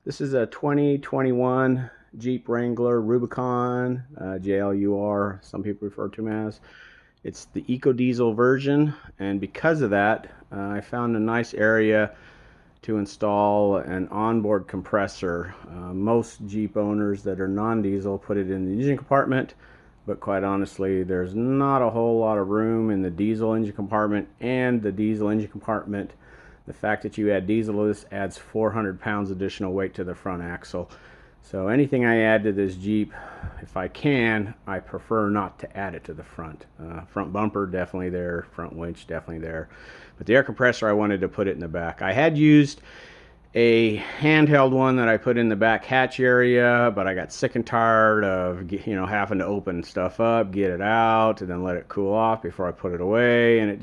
This is a 2021 Jeep Wrangler Rubicon, JLUR, some people refer to him as. It's the Eco Diesel version, and because of that, I found a nice area to install an onboard compressor. Most Jeep owners that are non-diesel put it in the engine compartment, but quite honestly, there's not a whole lot of room in the diesel engine compartment, and the diesel engine compartment, the fact that you add diesel to this adds 400 pounds additional weight to the front axle. So anything I add to this Jeep, if I can, I prefer not to add it to the front. Front bumper definitely there, front winch definitely there. But the air compressor, I wanted to put it in the back. I had used a handheld one that I put in the back hatch area, but I got sick and tired of having to open stuff up, get it out, and then let it cool off before I put it away, and it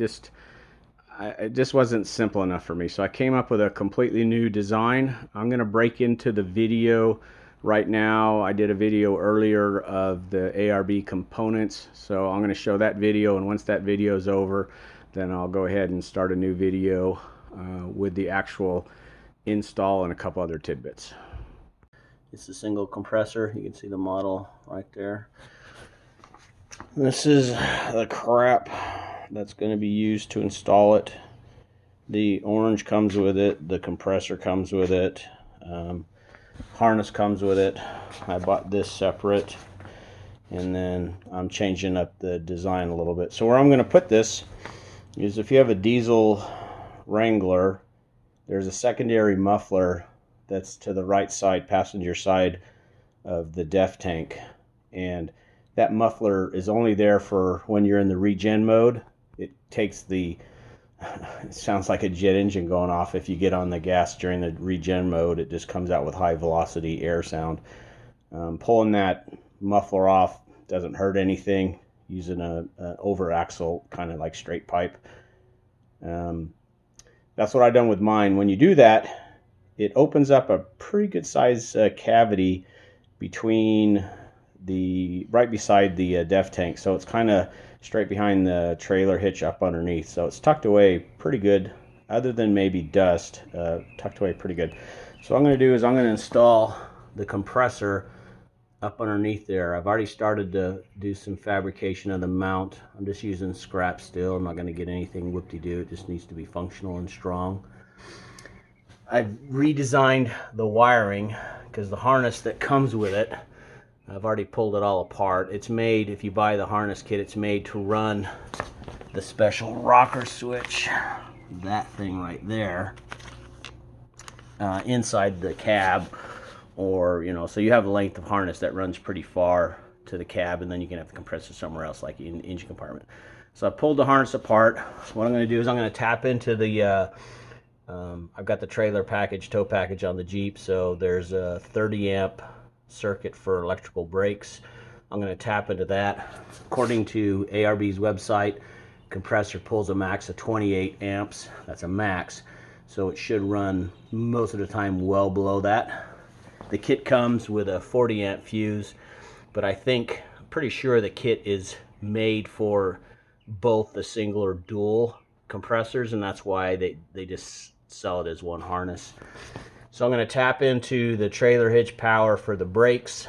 just wasn't simple enough for me. So I came up with a completely new design. I'm going to break into the video right now. I did a video earlier of the ARB components, so I'm going to show that video, and once that video is over, then I'll go ahead and start a new video with the actual install and a couple other tidbits. It's a single compressor. You can see the model right there. This is the crap that's going to be used to install it. The orange comes with it, the compressor comes with it, harness comes with it. I bought this separate, and then I'm changing up the design a little bit. So where I'm going to put this is, if you have a diesel Wrangler, there's a secondary muffler that's to the right side, passenger side of the DEF tank, and that muffler is only there for when you're in the regen mode. It takes the it sounds like a jet engine going off. If you get on the gas during the regen mode, it just comes out with high velocity air sound. Pulling that muffler off doesn't hurt anything, using an over axle kind of like straight pipe. That's what I've done with mine. When you do that, it opens up a pretty good size cavity between right beside the DEF tank, so it's kind of straight behind the trailer hitch up underneath, so it's tucked away pretty good, other than maybe dust. Tucked away pretty good. So what I'm going to do is I'm going to install the compressor up underneath there. I've already started to do some fabrication of the mount. I'm just using scrap steel. I'm not going to get anything whoop-de-doo. It just needs to be functional and strong. I've redesigned the wiring because the harness that comes with it, I've already pulled it all apart. It's made, if you buy the harness kit, it's made to run the special rocker switch, that thing right there, inside the cab, or, so you have a length of harness that runs pretty far to the cab, and then you can have the compressor somewhere else, like in the engine compartment. So I pulled the harness apart. So what I'm going to do is I'm going to tap into the, I've got the trailer package, tow package on the Jeep, so there's a 30 amp circuit for electrical brakes. I'm going to tap into that. According to ARB's website, compressor pulls a max of 28 amps. That's a max, so it should run most of the time well below that. The kit comes with a 40 amp fuse, but I'm pretty sure the kit is made for both the single or dual compressors, and that's why they just sell it as one harness. So I'm going to tap into the trailer hitch power for the brakes.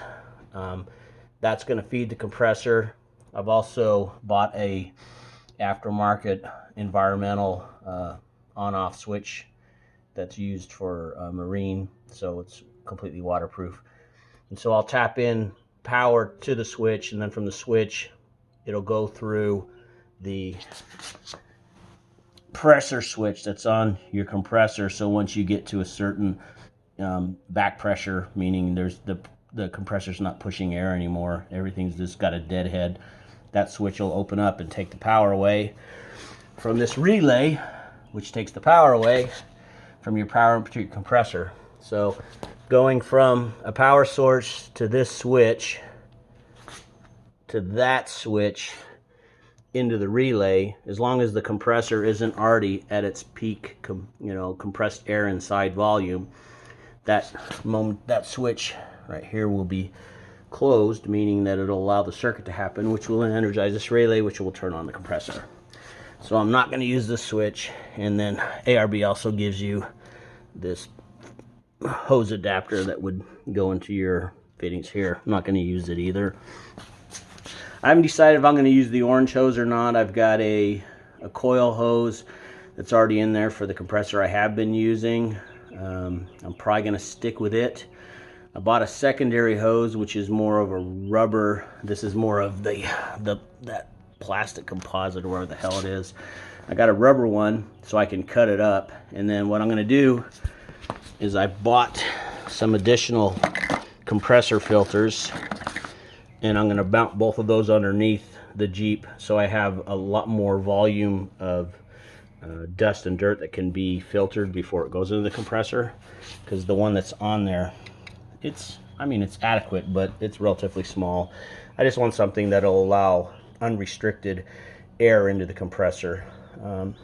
That's going to feed the compressor. I've also bought a aftermarket environmental on-off switch that's used for marine, so it's completely waterproof. And so I'll tap in power to the switch, and then from the switch it'll go through the pressure switch that's on your compressor. So once you get to a certain back pressure, meaning the compressor's not pushing air anymore, everything's just got a dead head, that switch will open up and take the power away from this relay, which takes the power away from your power to your compressor. So going from a power source to this switch to that switch into the relay, as long as the compressor isn't already at its peak compressed air inside volume, that switch right here will be closed, meaning that it'll allow the circuit to happen, which will energize this relay, which will turn on the compressor. So I'm not going to use this switch. And then ARB also gives you this hose adapter that would go into your fittings here. I'm not going to use it either. I haven't decided if I'm going to use the orange hose or not. I've got a coil hose that's already in there for the compressor I have been using. I'm probably going to stick with it. I bought a secondary hose, which is more of a rubber. This is more of that plastic composite or whatever the hell it is. I got a rubber one so I can cut it up. And then what I'm going to do is I bought some additional compressor filters, and I'm going to mount both of those underneath the Jeep so I have a lot more volume of dust and dirt that can be filtered before it goes into the compressor, because the one that's on there, it's adequate, but it's relatively small. I just want something that'll allow unrestricted air into the compressor. And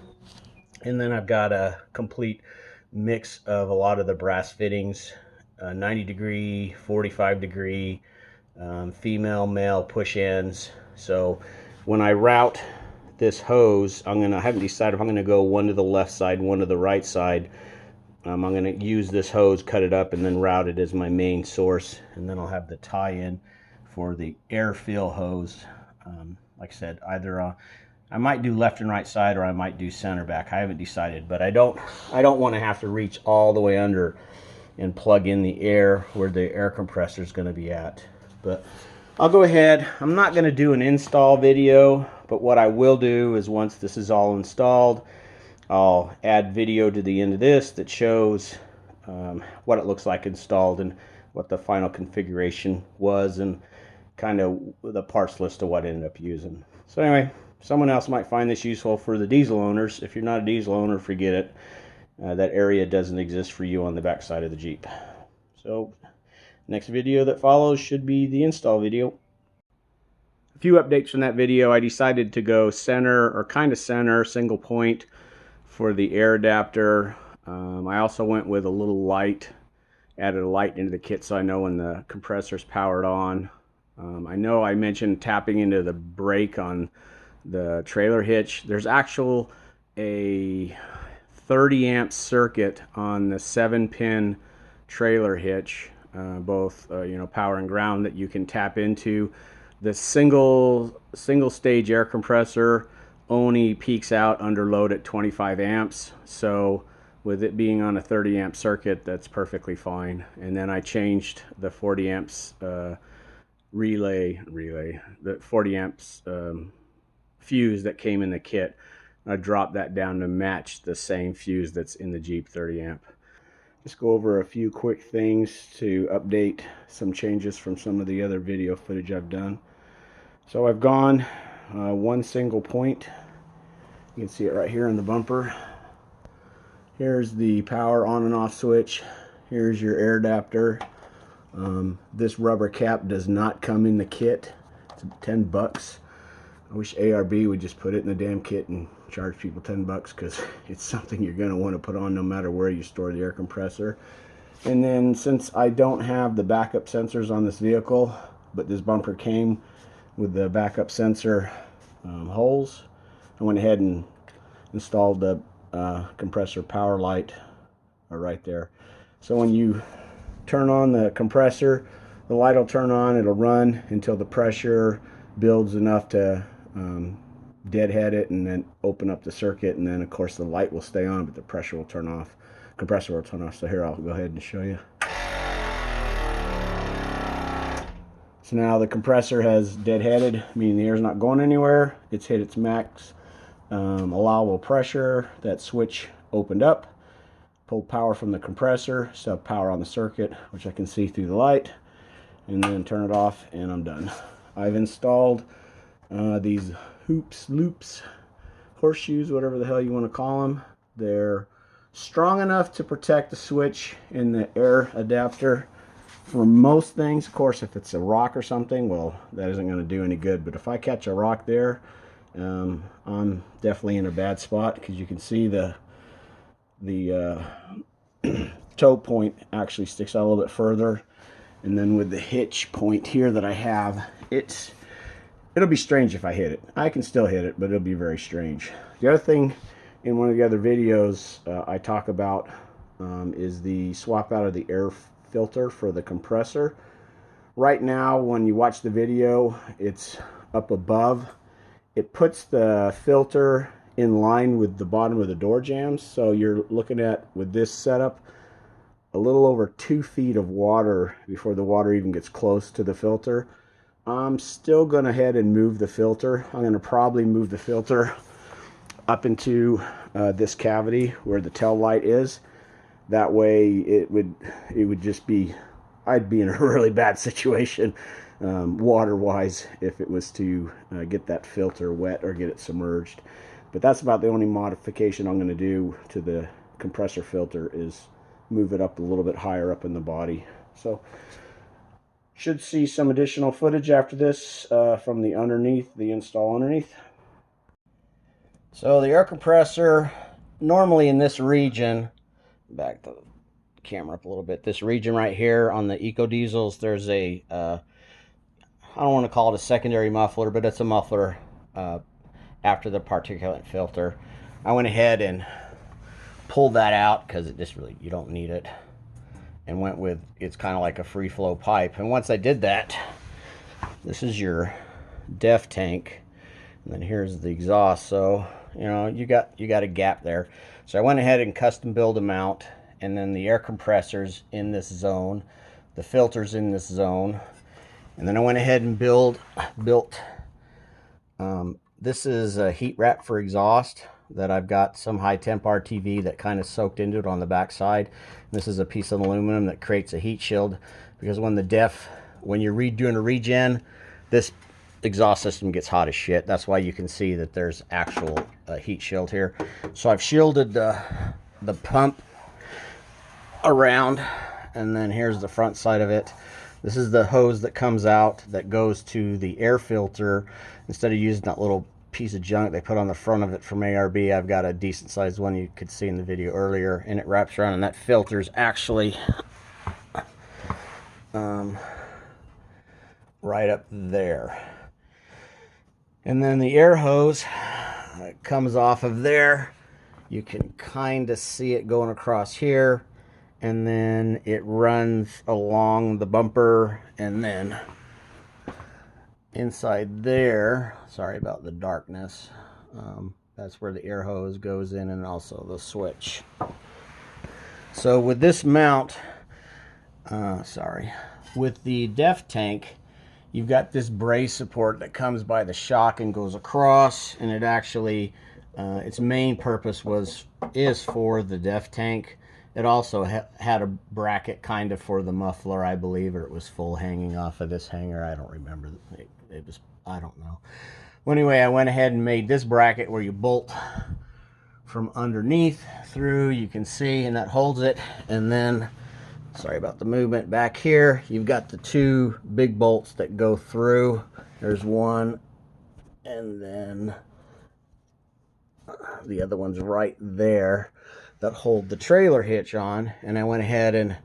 then I've got a complete mix of a lot of the brass fittings, 90 degree, 45 degree, female, male push ends. So when I route this hose, I haven't decided if I'm gonna go one to the left side, one to the right side. I'm gonna use this hose, cut it up, and then route it as my main source. And then I'll have the tie-in for the air fill hose. Like I said, either I might do left and right side, or I might do center back. I haven't decided, but I don't want to have to reach all the way under and plug in the air where the air compressor is going to be at. But I'll go ahead. I'm not going to do an install video, but what I will do is once this is all installed, I'll add video to the end of this that shows what it looks like installed and what the final configuration was, and kind of the parts list of what I ended up using. So anyway, someone else might find this useful for the diesel owners. If you're not a diesel owner, forget it. That area doesn't exist for you on the back side of the Jeep. So next video that follows should be the install video. A few updates from that video. I decided to go center, or kind of center, single point for the air adapter. I also went with a little light, added a light into the kit so I know when the compressor's powered on. I know I mentioned tapping into the brake on the trailer hitch. There's a 30 amp circuit on the 7-pin trailer hitch, both power and ground, that you can tap into. The single stage air compressor only peaks out under load at 25 amps, so with it being on a 30 amp circuit, that's perfectly fine. And then I changed the 40 amps relay, the 40 amps fuse that came in the kit. I dropped that down to match the same fuse that's in the Jeep 30 amp. Just go over a few quick things to update some changes from some of the other video footage I've done. So I've gone one single point. You can see it right here in the bumper. Here's the power on and off switch. Here's your air adapter. This rubber cap does not come in the kit. It's $10. I wish ARB would just put it in the damn kit and charge people $10, because it's something you're going to want to put on no matter where you store the air compressor. And then, since I don't have the backup sensors on this vehicle, but this bumper came with the backup sensor holes, I went ahead and installed the compressor power light right there. So when you turn on the compressor, the light will turn on. It'll run until the pressure builds enough to deadhead it, and then open up the circuit, and then of course the light will stay on, but the pressure will turn off, compressor will turn off. So here, I'll go ahead and show you. So now the compressor has deadheaded, meaning the air's not going anywhere. It's hit its max allowable pressure. That switch opened up, pulled power from the compressor, so power on the circuit, which I can see through the light, and then turn it off, and I'm done. I've installed these loops, horseshoes, whatever the hell you want to call them. They're strong enough to protect the switch and the air adapter for most things. Of course, if it's a rock or something, well, that isn't going to do any good. But if I catch a rock there, I'm definitely in a bad spot, because you can see the toe point actually sticks out a little bit further. And then with the hitch point here that I have, it'll be strange if I hit it. I can still hit it, but it'll be very strange. The other thing, in one of the other videos, I talk about is the swap out of the air filter for the compressor. Right now, when you watch the video, it's up above. It puts the filter in line with the bottom of the door jambs. So you're looking at, with this setup, a little over 2 feet of water before the water even gets close to the filter. I'm still going to head and move the filter. I'm going to probably move the filter up into this cavity where the tail light is. That way it would just be, I'd be in a really bad situation water wise if it was to get that filter wet or get it submerged. But that's about the only modification I'm going to do to the compressor filter, is move it up a little bit higher up in the body. So should see some additional footage after this from the install underneath. So the air compressor, normally in this region, back the camera up a little bit, this region right here on the Eco Diesels, there's a I don't want to call it a secondary muffler, but it's a muffler after the particulate filter. I went ahead and pulled that out because it just really, you don't need it, and went with, it's kind of like a free flow pipe. And once I did that, this is your DEF tank, and then here's the exhaust. So you know, you got a gap there. So I went ahead and custom built a mount, and then the air compressors in this zone, the filters in this zone, and then I went ahead and built this is a heat wrap for exhaust that I've got some high temp RTV that kind of soaked into it on the back side. This is a piece of aluminum that creates a heat shield, because when you're redoing a regen, this exhaust system gets hot as shit. That's why you can see that there's actual heat shield here. So I've shielded the pump around, and then here's the front side of it. This is the hose that comes out that goes to the air filter. Instead of using that little piece of junk they put on the front of it from ARB, I've got a decent sized one you could see in the video earlier, and it wraps around, and that filter's actually right up there. And then the air hose comes off of there. You can kind of see it going across here, and then it runs along the bumper, and then inside there, sorry about the darkness, that's where the air hose goes in, and also the switch. So with this mount, with the DEF tank, you've got this brace support that comes by the shock and goes across, and it actually, its main purpose is for the DEF tank. It also had a bracket kind of for the muffler, I believe, or it was full hanging off of this hanger. I don't remember. It was, I don't know. Well, anyway, I went ahead and made this bracket where you bolt from underneath through, you can see, and that holds it. And then, sorry about the movement, back here, you've got the two big bolts that go through. There's one, and then the other one's right there, that hold the trailer hitch on. And I went ahead and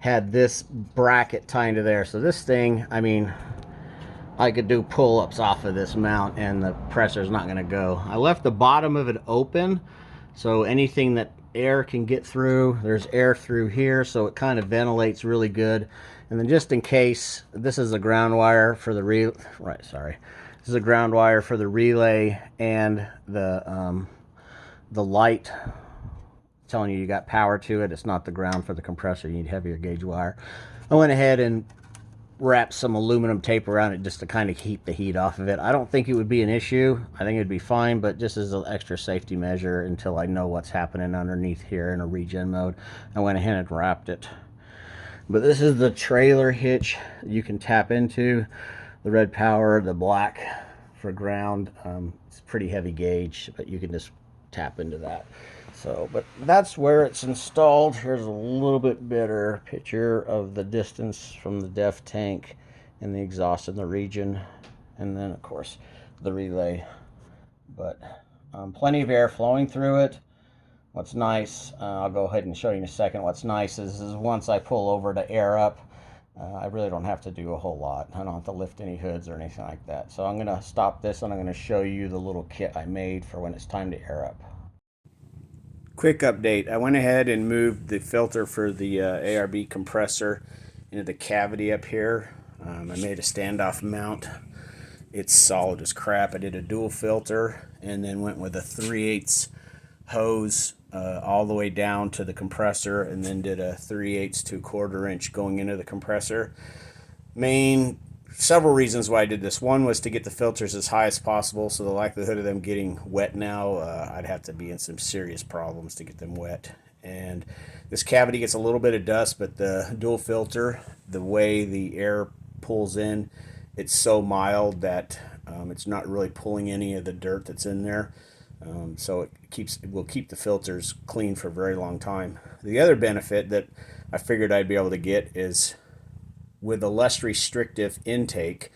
had this bracket tied to there. So this thing, I mean, I could do pull-ups off of this mount and the pressure's not going to go. I left the bottom of it open, so anything that air can get through, there's air through here, so it kind of ventilates really good. And then just in case, this is a ground wire for the this is a ground wire for the relay and the light, telling you got power to it. It's not the ground for the compressor. You need heavier gauge wire. I went ahead and wrapped some aluminum tape around it just to kind of keep the heat off of it. I don't think it would be an issue. I think it'd be fine, but just as an extra safety measure until I know what's happening underneath here in a regen mode, I went ahead and wrapped it. But this is the trailer hitch you can tap into. The red power, the black for ground. It's pretty heavy gauge, but you can just tap into that. So, but that's where it's installed. Here's a little bit better picture of the distance from the DEF tank and the exhaust in the region, and then of course the relay. But plenty of air flowing through it. What's nice, I'll go ahead and show you in a second. What's nice is once I pull over to air up, I really don't have to do a whole lot. I don't have to lift any hoods or anything like that. So I'm going to stop this, and I'm going to show you the little kit I made for when it's time to air up. Quick update. I went ahead and moved the filter for the ARB compressor into the cavity up here. I made a standoff mount. It's solid as crap. I did a dual filter and then went with a 3/8 hose all the way down to the compressor, and then did a 3/8 to 1/4 inch going into the compressor. Several reasons why I did this. One was to get the filters as high as possible, so the likelihood of them getting wet now, I'd have to be in some serious problems to get them wet. And this cavity gets a little bit of dust, but the dual filter, the way the air pulls in, it's so mild that it's not really pulling any of the dirt that's in there. So it will keep the filters clean for a very long time. The other benefit that I figured I'd be able to get is with a less restrictive intake.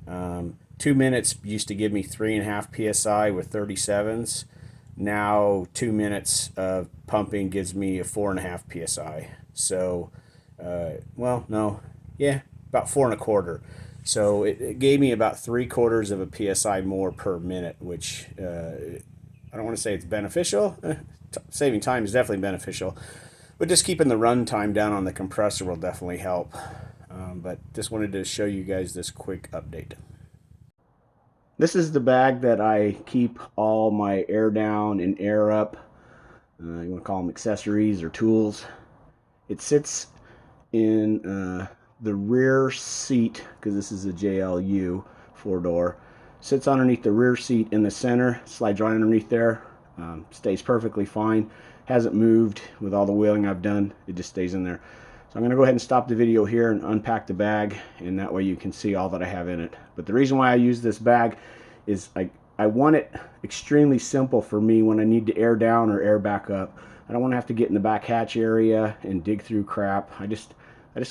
2 minutes used to give me 3.5 psi with 37s. Now 2 minutes of pumping gives me a 4.5 psi. So, about 4.25. So it gave me about 3/4 of a psi more per minute, which I don't want to say it's beneficial. Saving time is definitely beneficial, but just keeping the run time down on the compressor will definitely help. But just wanted to show you guys this quick update. This is the bag that I keep all my air down and air up, you want to call them accessories or tools. It sits in the rear seat, because this is a JLU 4-door. Sits underneath the rear seat in the center, slides right underneath there, stays perfectly fine, hasn't moved with all the wheeling I've done, it just stays in there. So I'm going to go ahead and stop the video here and unpack the bag, and that way you can see all that I have in it. But the reason why I use this bag is I want it extremely simple for me when I need to air down or air back up. I don't want to have to get in the back hatch area and dig through crap. I just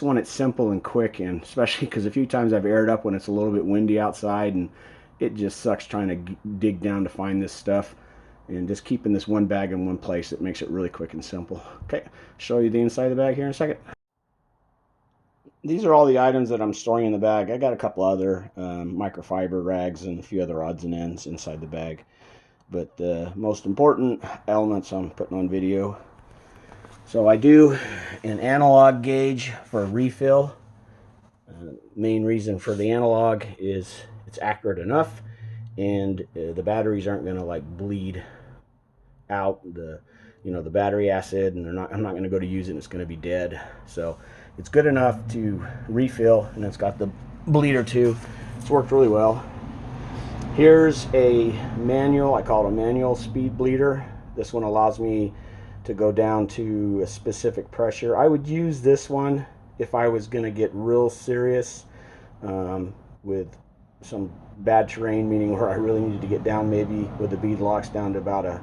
want it simple and quick, and especially because a few times I've aired up when it's a little bit windy outside, and it just sucks trying to dig down to find this stuff. And just keeping this one bag in one place, it makes it really quick and simple. Okay, show you the inside of the bag here in a second. These are all the items that I'm storing in the bag. I got a couple other microfiber rags and a few other odds and ends inside the bag. But the most important elements I'm putting on video. So I do an analog gauge for a refill. Main reason for the analog is it's accurate enough, and the batteries aren't going to like bleed out the battery acid, and I'm not going to go to use it and it's going to be dead. So it's good enough to refill, and it's got the bleeder too. It's worked really well. Here's a manual, I call it a manual speed bleeder. This one allows me to go down to a specific pressure. I would use this one if I was going to get real serious with some bad terrain, meaning where I really needed to get down, maybe with the bead locks down to about a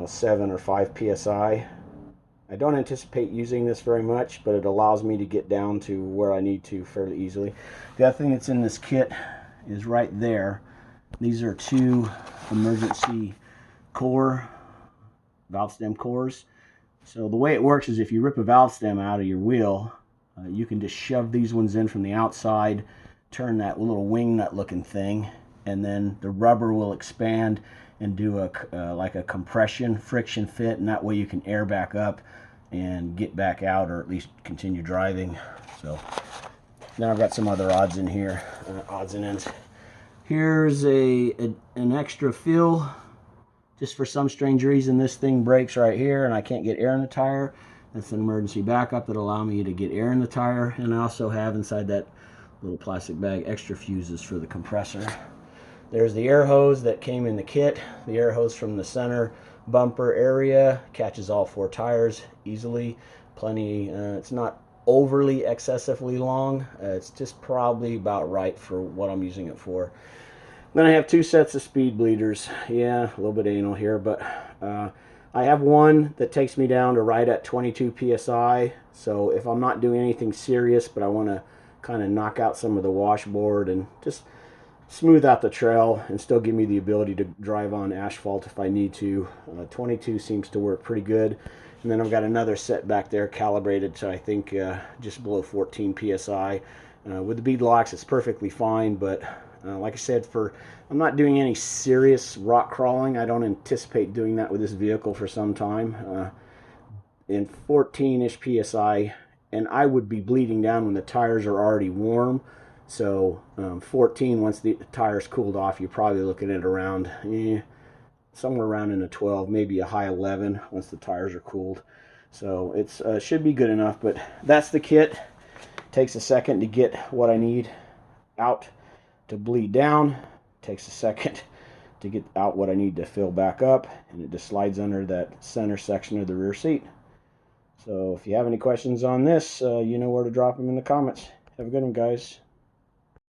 7 or 5 psi. I don't anticipate using this very much, but it allows me to get down to where I need to fairly easily. The other thing that's in this kit is right there. These are 2 emergency core, valve stem cores. So the way it works is if you rip a valve stem out of your wheel, you can just shove these ones in from the outside, turn that little wing nut looking thing, and then the rubber will expand and do like a compression friction fit, and that way you can air back up and get back out, or at least continue driving. So then I've got some other odds in here, odds and ends. Here's an extra fill. Just for some strange reason this thing breaks right here and I can't get air in the tire. That's an emergency backup that allow me to get air in the tire. And I also have inside that little plastic bag extra fuses for the compressor. There's the air hose that came in the kit. The air hose from the center bumper area catches all 4 tires easily. Plenty, it's not overly excessively long. It's just probably about right for what I'm using it for. Then I have 2 sets of speed bleeders. Yeah, a little bit anal here, but I have one that takes me down to right at 22 psi. So if I'm not doing anything serious, but I want to kind of knock out some of the washboard and just smooth out the trail and still give me the ability to drive on asphalt if I need to, 22 seems to work pretty good. And then I've got another set back there calibrated to, I think, just below 14 psi. With the bead locks, it's perfectly fine, but Like I said, I'm not doing any serious rock crawling. I don't anticipate doing that with this vehicle for some time. In 14-ish PSI, and I would be bleeding down when the tires are already warm. So 14, once the tires cooled off, you're probably looking at around somewhere around in a 12, maybe a high 11 once the tires are cooled. So it's should be good enough. But that's the kit. Takes a second to get what I need out to bleed down. Takes a second to get out what I need to fill back up, and it just slides under that center section of the rear seat. So if you have any questions on this, you know where to drop them in the comments. Have a good one, guys.